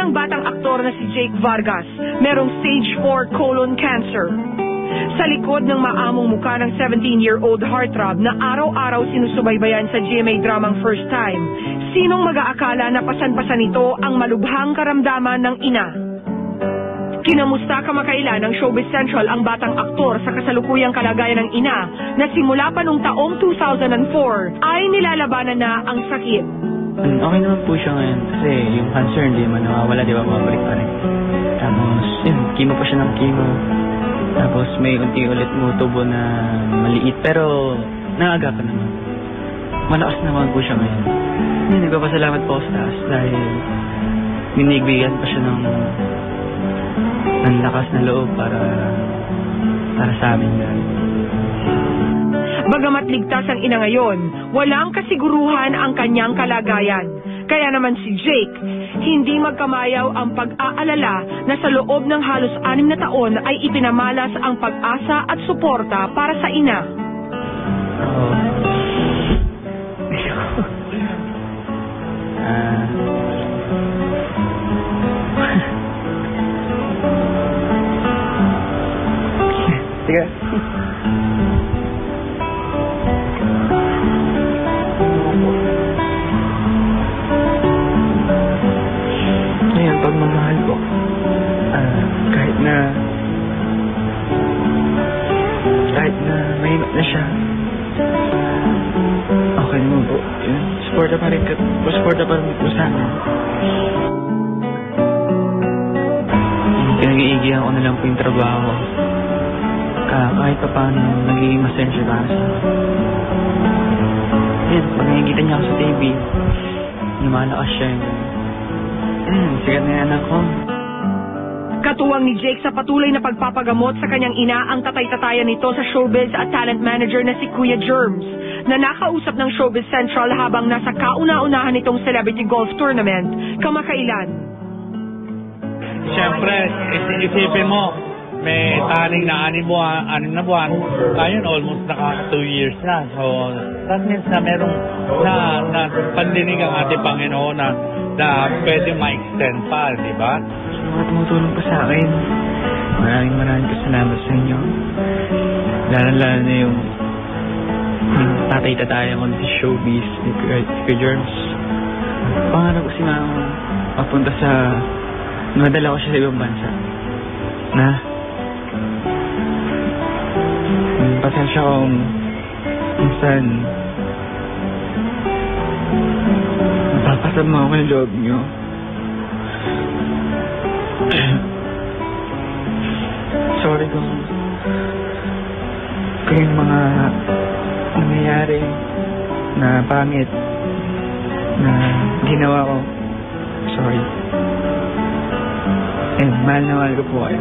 ang batang aktor na si Jake Vargas, merong stage 4 colon cancer. Sa likod ng maamong mukha ng 17-year-old heartthrob na araw-araw sinusubaybayan sa GMA dramang First Time, sinong mag-aakala na pasan-pasan ito ang malubhang karamdaman ng ina? Kinamusta kamakailan ng Showbiz Central ang batang aktor sa kasalukuyang kalagayan ng ina na simula pa noong taong 2004 ay nilalabanan na ang sakit. Okay naman po siya ngayon kasi yung cancer hindi man nawawala, di ba, mabalik pa rin. Tapos yun, chemo pa siya ng chemo. Tapos may unti ulit mo tubo na maliit pero naagapan naman. Malakas naman po siya ngayon. Nagpapasalamat po sa taas dahil binibigyan pa siya ng lakas na loob para sa amin. Bagamat ligtas ang ina ngayon, walang kasiguruhan ang kanyang kalagayan. Kaya naman si Jake, hindi magkamayaw ang pag-aalala na sa loob ng halos 6 na taon ay ipinamalas ang pag-asa at suporta para sa ina. Sige. Ngayon, pagmamahal ko, kahit na mahirap na siya, okay mo po. Supporta pa rin po sa amin. Pinag-iigihan ko na lang po yung trabaho. Kahit pa paano nagiging masensya para sa akin. Yan, pag nakikita niya ako sa TV, lumalakas siya yun. Sigat na yan ako. Katuwang ni Jake sa patuloy na pagpapagamot sa kanyang ina ang tatay-tatayan nito sa showbiz at talent manager na si Kuya Germs, na nakausap ng Showbiz Central habang nasa kauna-unahan nitong celebrity golf tournament kamakailan. Siyempre, isipin mo, may taning na 6 na buwan, ayun, almost naka 2 years na. So, that means na merong na pandinig ang ating Panginoon na pwede ma-extend pa, di ba? Mga tumutulong pa sa akin. Maraming salamat sa inyo. Lalo na yung tatay-tatayan ko sa showbiz ni Kuya Germs. Pangarap ko si Mama papunta sa madala ko siya sa ibang bansa. Pasensya kung minsan napapasama ako ng loob niyo. Sorry kung yung mga nangyayari na pangit na ginawa ko. Sorry. Mahal na mahal ko po kayo.